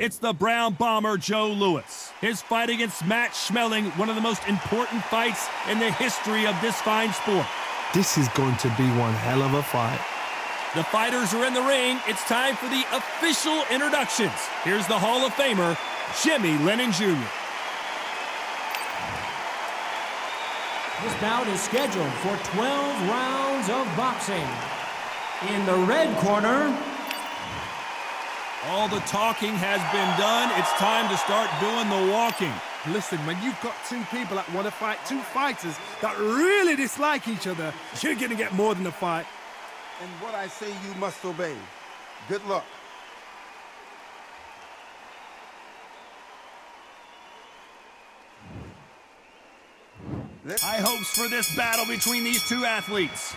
It's the Brown Bomber Joe Louis. His fight against Matt Schmeling, one of the most important fights in the history of this fine sport. This is going to be one hell of a fight. The fighters are in the ring. It's time for the official introductions. Here's the Hall of Famer, Jimmy Lennon Jr. This bout is scheduled for 12 rounds of boxing. In the red corner, all the talking has been done. It's time to start doing the walking. Listen, when you've got two people that want to fight, two fighters that really dislike each other, you're going to get more than a fight. And what I say you must obey. Good luck. High hopes for this battle between these two athletes.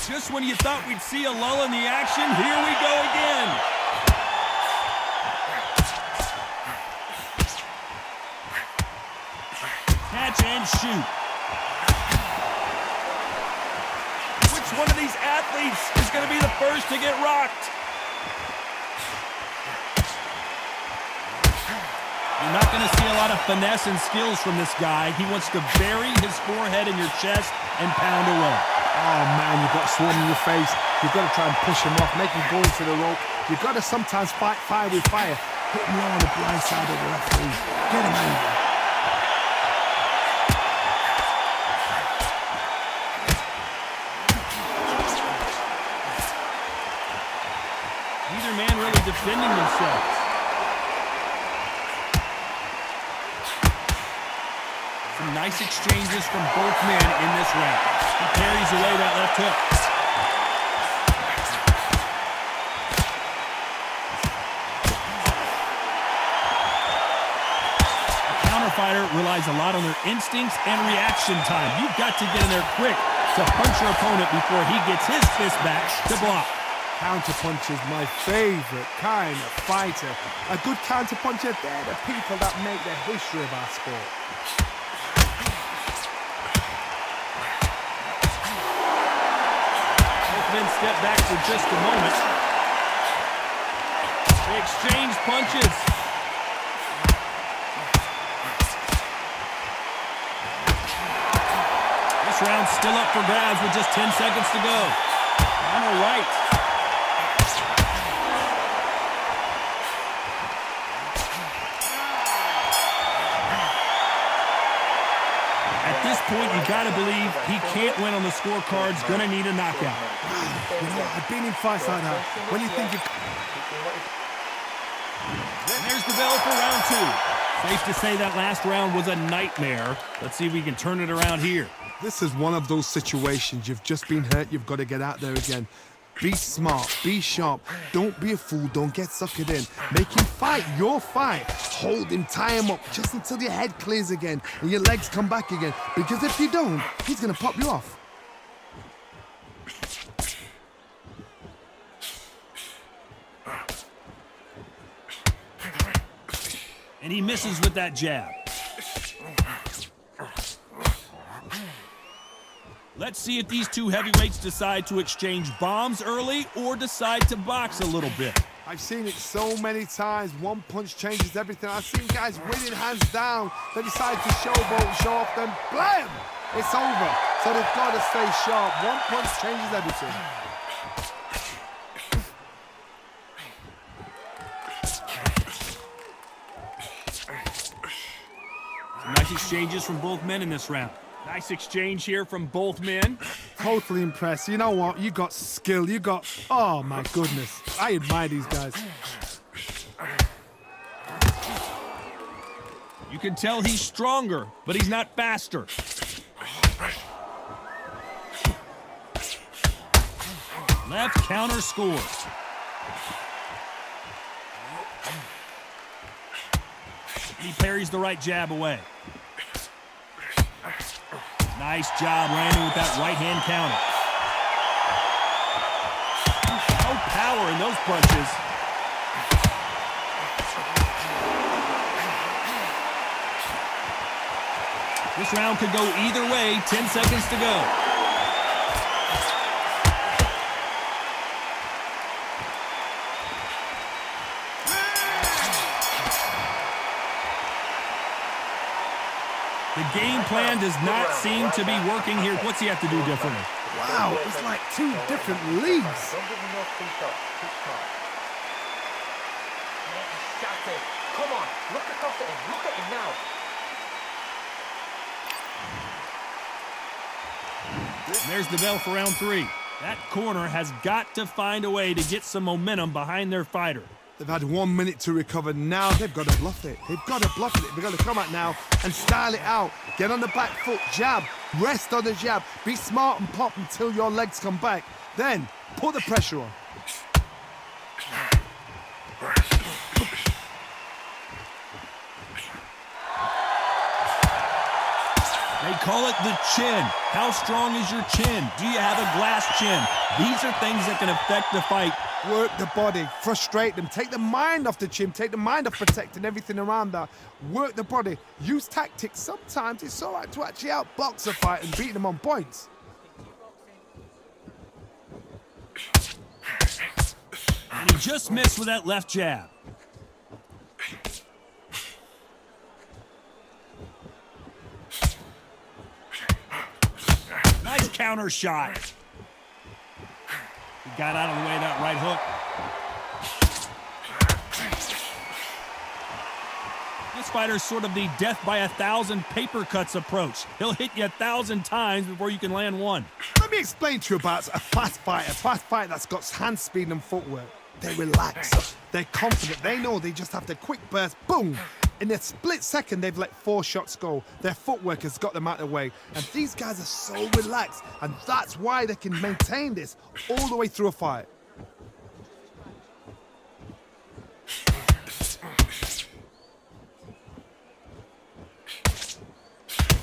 Just when you thought we'd see a lull in the action, here we go again. Catch and shoot. Which one of these athletes is going to be the first to get rocked? You're not going to see a lot of finesse and skills from this guy. He wants to bury his forehead in your chest and pound away. Oh, man, you've got swarm in your face. You've got to try and push him off, make him go into the rope. You've got to sometimes fight fire with fire. Hit him low on the blind side of the referee. Get him angry. Neither man really defending themselves. Some nice exchanges from both men in this round. He carries away that left hook. A counter fighter relies a lot on their instincts and reaction time. You've got to get in there quick to punch your opponent before he gets his fist back to block. Counter punch is my favorite kind of fighter. A good counter puncher, they're the people that make the history of our sport. Men step back for just a moment. They exchange punches. This round's still up for grabs with just 10 seconds to go. On the right. At this point, you gotta believe he can't win on the scorecards, gonna need a knockout. You know, I've been in fights like that. When you think you... There's the bell for round two. Safe to say that last round was a nightmare. Let's see if we can turn it around here. This is one of those situations. You've just been hurt. You've got to get out there again. Be smart. Be sharp. Don't be a fool. Don't get suckered in. Make him fight your fight. Hold him. Tie him up just until your head clears again and your legs come back again. Because if you don't, he's going to pop you off. And he misses with that jab. Let's see if these two heavyweights decide to exchange bombs early or decide to box a little bit. I've seen it so many times. One punch changes everything. I've seen guys winning hands down. They decide to showboat, show off, then blam! It's over. So they've got to stay sharp. One punch changes everything. Nice exchanges from both men in this round. Nice exchange here from both men. Totally impressed. You know what? You got skill. You got... Oh, my goodness. I admire these guys. You can tell he's stronger, but he's not faster. Left counter scores. He parries the right jab away. Nice job landing with that right-hand counter. No power in those punches. This round could go either way. 10 seconds to go. game plan does not seem to be working here. What's he have to do differently? Wow, it's like two different leagues. Don't give him no free shots. Keep smart. Shut it. Come on. Look across at him. Look at him now. There's the bell for round 3. That corner has got to find a way to get some momentum behind their fighter. They've had 1 minute to recover. Now they've got to bluff it. They've got to bluff it. They've got to come out now and style it out. Get on the back foot, jab, rest on the jab. Be smart and pop until your legs come back. Then put the pressure on. They call it the chin. How strong is your chin? Do you have a glass chin? These are things that can affect the fight. Work the body, frustrate them, take the mind off the chin, take the mind off protecting everything around that. Work the body, use tactics. Sometimes it's all right to actually outbox a fight and beat them on points. And he just missed with that left jab. Nice counter shot. He got out of the way of that right hook. This fighter's sort of the death by 1,000 paper cuts approach. He'll hit you 1,000 times before you can land one. Let me explain to you about a fast fighter that's got hand speed and footwork. They relax, they're confident, they know they just have to quick burst, boom. In a split second, they've let 4 shots go. Their footwork has got them out of the way. And these guys are so relaxed. And that's why they can maintain this all the way through a fight.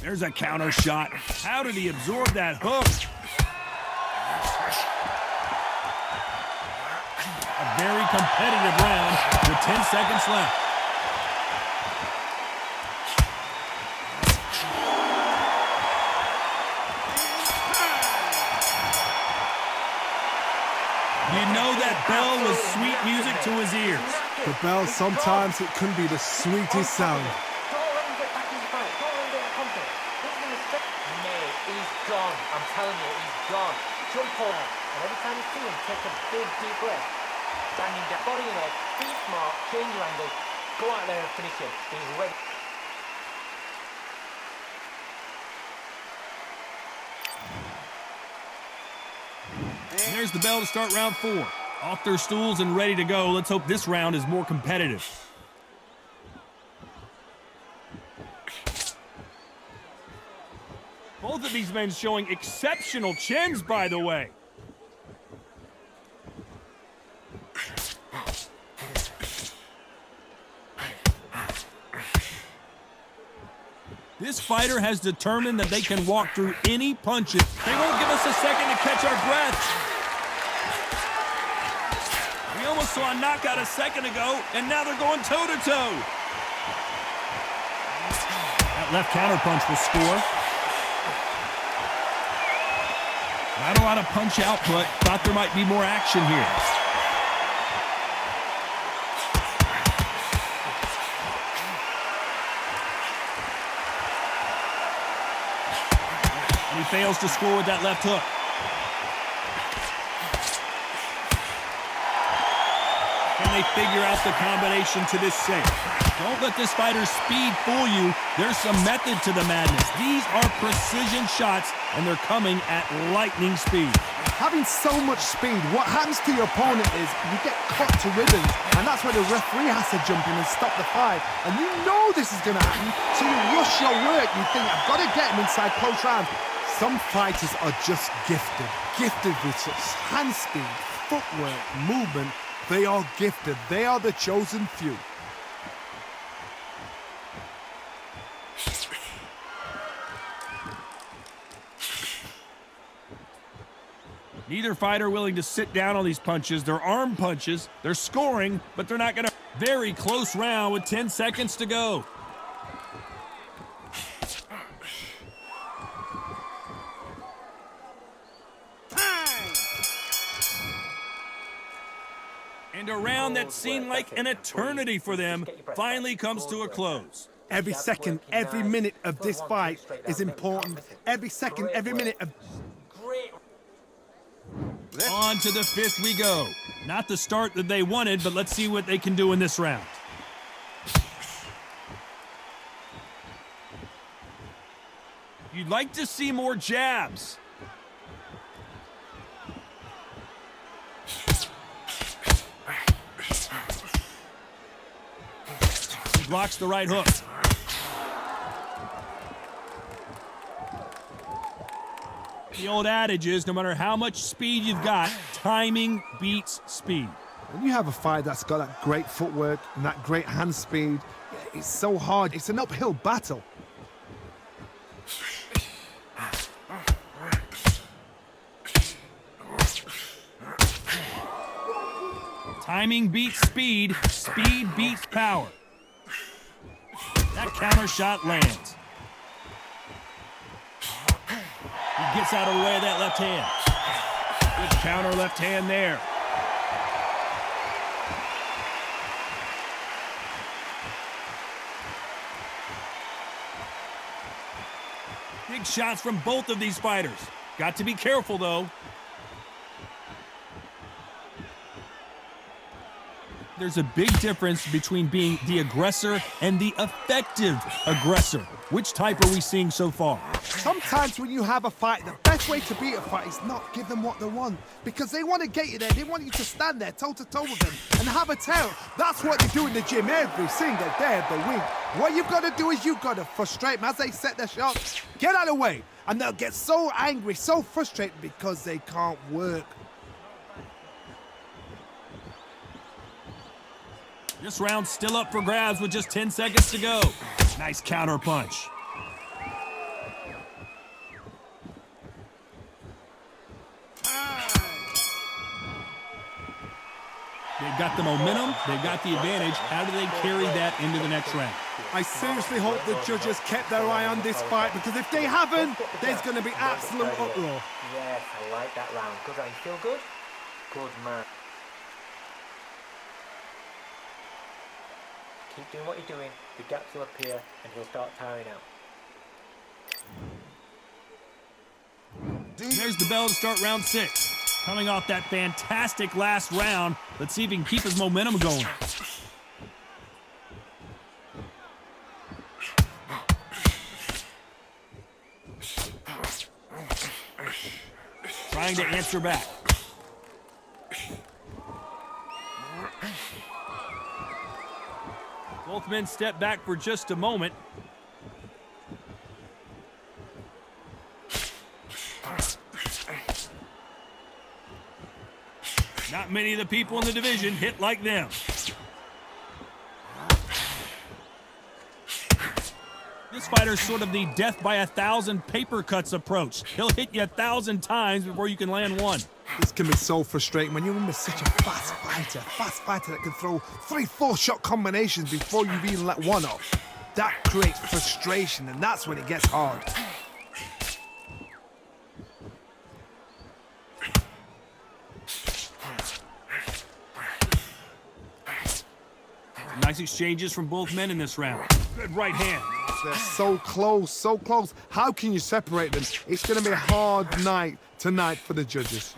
There's a counter shot. How did he absorb that hook? A very competitive round with 10 seconds left. You know that bell was sweet music to his ears. The bell, sometimes it can be the sweetest sound. Don't let him get back in the fight. Don't let him get the confidence. Mate, he's gone. I'm telling you, he's gone. Jump over. And every time you see him, take a big, deep breath. Bang him down. Body and head. Be smart. Change your angle. Go out there and finish him. He's ready. And there's the bell to start round 4. Off their stools and ready to go. Let's hope this round is more competitive. Both of these men showing exceptional chins, by the way. This fighter has determined that they can walk through any punches. They won't give us a second to catch our breath. We almost saw a knockout a second ago, and now they're going toe-to-toe. That left counterpunch will score. Not a lot of punch output. Thought there might be more action here. And he fails to score with that left hook. Can they figure out the combination to this sink? Don't let this fighter's speed fool you. There's some method to the madness. These are precision shots, and they're coming at lightning speed. Having so much speed, what happens to your opponent is you get cut to ribbons, and that's where the referee has to jump in and stop the fight. And you know this is going to happen, so you rush your work. You think, I've got to get him inside close rounds. Some fighters are just gifted with such hand speed, footwork, movement. They are gifted. They are the chosen few. Neither fighter willing to sit down on these punches. They're arm punches. They're scoring, but they're not going to. Very close round with 10 seconds to go. And a round that seemed like an eternity for them finally comes to a close. Every second, every minute of this fight is important. Every second, every minute of... Great. On to the fifth we go. Not the start that they wanted, but let's see what they can do in this round. You'd like to see more jabs. He blocks the right hook. The old adage is, no matter how much speed you've got, timing beats speed. When you have a fight that's got that great footwork and that great hand speed, it's so hard. It's an uphill battle. Timing beats speed, speed beats power. That counter shot lands. He gets out of the way of that left hand. Good counter left hand there. Big shots from both of these fighters. Got to be careful, though. There's a big difference between being the aggressor and the effective aggressor. Which type are we seeing so far? Sometimes when you have a fight, the best way to beat a fight is not give them what they want. Because they want to get you there. They want you to stand there toe-to-toe with them and have a tail. That's what they do in the gym every single day of the week. What you've got to do is you've got to frustrate them as they set their shots. Get out of the way. And they'll get so angry, so frustrated because they can't work. This round's still up for grabs with just 10 seconds to go. Nice counter punch. They've got the momentum, they've got the advantage. How do they carry that into the next round? I seriously hope the judges kept their eye on this fight, because if they haven't, there's going to be absolute uproar. Yes, I like that round. Good round. You feel good? Good man. Keep doing what you're doing. The gaps will appear and he'll start tiring out. There's the bell to start round 6. Coming off that fantastic last round, let's see if he can keep his momentum going. Trying to answer back. Both men step back for just a moment. Not many of the people in the division hit like them. This fighter's sort of the death by 1,000 paper cuts approach. He'll hit you 1,000 times before you can land one. This can be so frustrating when you're in such a fast fighter that can throw 3-4 shot combinations before you've even let one off. That creates frustration, and that's when it gets hard. Nice exchanges from both men in this round. Good right hand. They're so close, so close. How can you separate them? It's going to be a hard night tonight for the judges.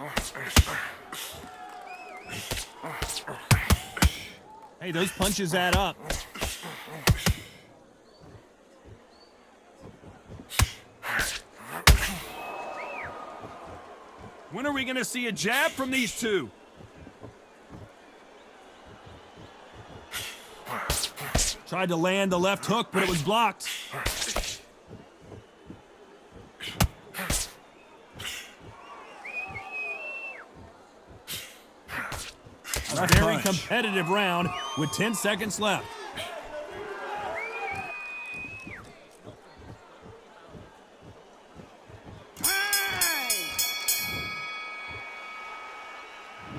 Hey, those punches add up. When are we going to see a jab from these two? Tried to land the left hook, but it was blocked. A very competitive round with 10 seconds left.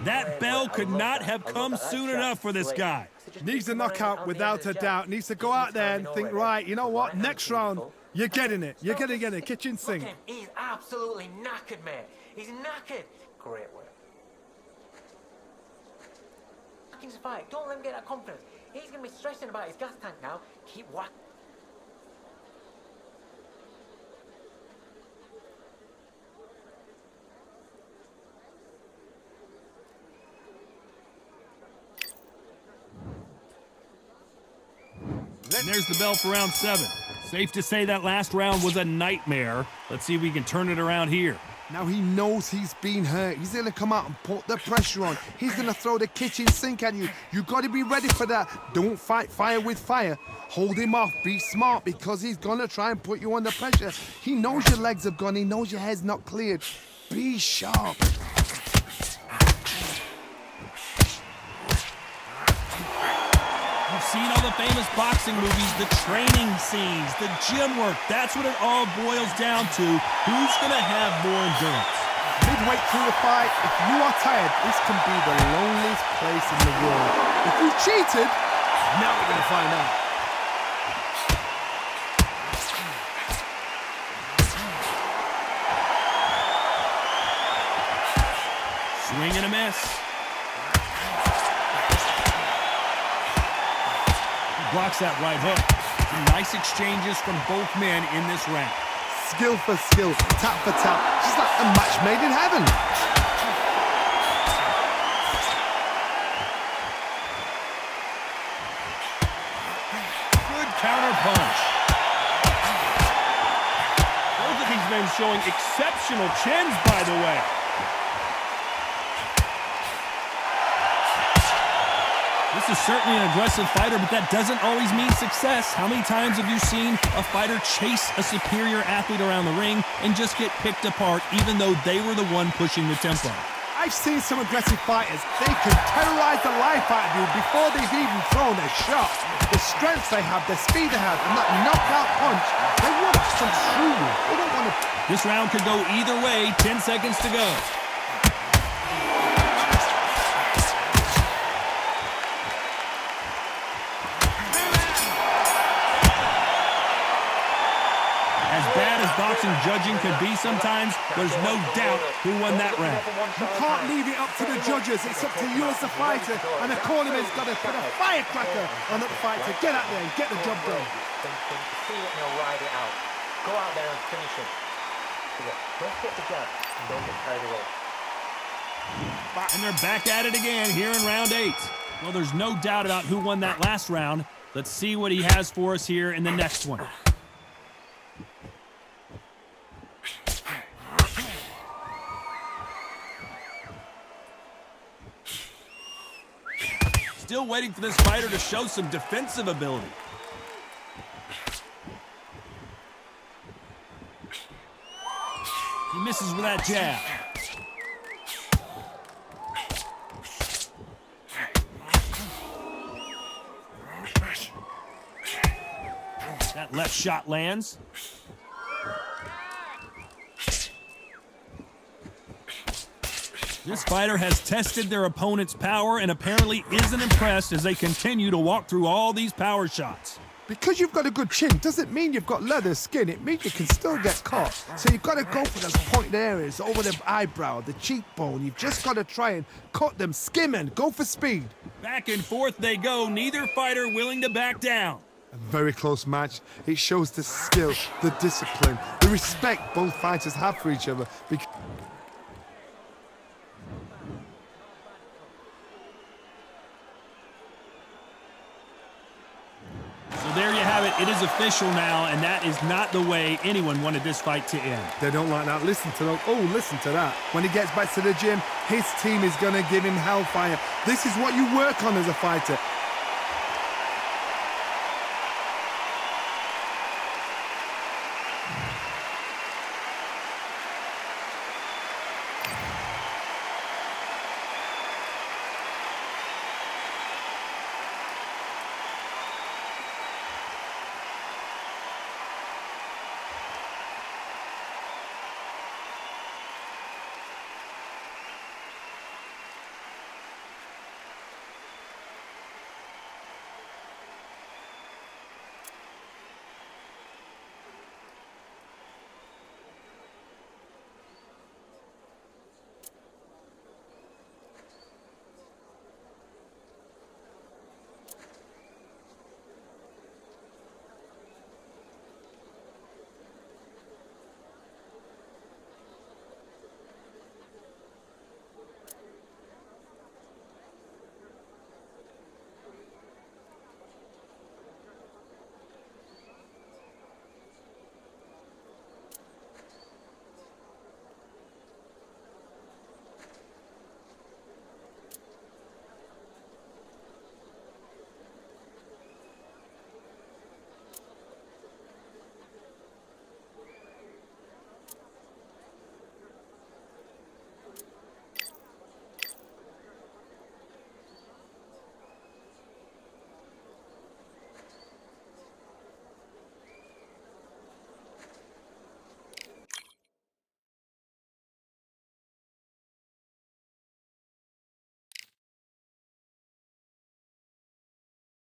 That bell could not have come soon enough for this guy. Needs a knockout without a doubt. Needs to go out there and think, right, you know what, next round, you're getting it. You're going to get it. Kitchen sink. He's absolutely knackered, mate. He's knackered. Great work. Fight. Don't let him get that confidence. He's going to be stressing about his gas tank now. Keep whacking. And there's the bell for round 7. Safe to say that last round was a nightmare. Let's see if we can turn it around here. Now he knows he's been hurt. He's going to come out and put the pressure on. He's going to throw the kitchen sink at you. You got to be ready for that. Don't fight fire with fire. Hold him off. Be smart because he's going to try and put you under pressure. He knows your legs have gone. He knows your head's not cleared. Be sharp. You've seen all the famous boxing movies, the training scenes, the gym work. That's what it all boils down to. Who's going to have more endurance? Midway through the fight, if you are tired, this can be the loneliest place in the world. If you cheated, now we're going to find out. Swing and a miss. Blocks that right hook. Some nice exchanges from both men in this round. Skill for skill, tap for tap, just like a match made in heaven. Good counter punch. Both of these men showing exceptional chins, by the way. This is certainly an aggressive fighter, but that doesn't always mean success. How many times have you seen a fighter chase a superior athlete around the ring and just get picked apart, even though they were the one pushing the tempo? I've seen some aggressive fighters. They can terrorize the life out of you before they've even thrown a shot. The strength they have, the speed they have, and that knockout punch, they want to control you. They don't want to... This round could go either way. 10 seconds to go. Boxing judging could be sometimes, there's no doubt who won that round. You can't leave it up to the judges. It's up to you as the fighter, and the cornerman's got to put a firecracker on the fight to get out there and get the job done. See it and he'll ride it out. Go out there and finish him. Don't get the jab. Don't get carried away. And they're back at it again here in round 8. Well, there's no doubt about who won that last round. Let's see what he has for us here in the next one. Still waiting for this fighter to show some defensive ability. He misses with that jab. That left shot lands. This fighter has tested their opponent's power and apparently isn't impressed as they continue to walk through all these power shots. Because you've got a good chin doesn't mean you've got leather skin. It means you can still get caught. So you've got to go for those pointed areas, over the eyebrow, the cheekbone. You've just got to try and cut them, skim and go for speed. Back and forth they go, neither fighter willing to back down. A very close match. It shows the skill, the discipline, the respect both fighters have for each other. So there you have it. It is official now, and that is not the way anyone wanted this fight to end. They don't like that. Listen to those. Oh, listen to that. When he gets back to the gym, his team is going to give him hellfire. This is what you work on as a fighter.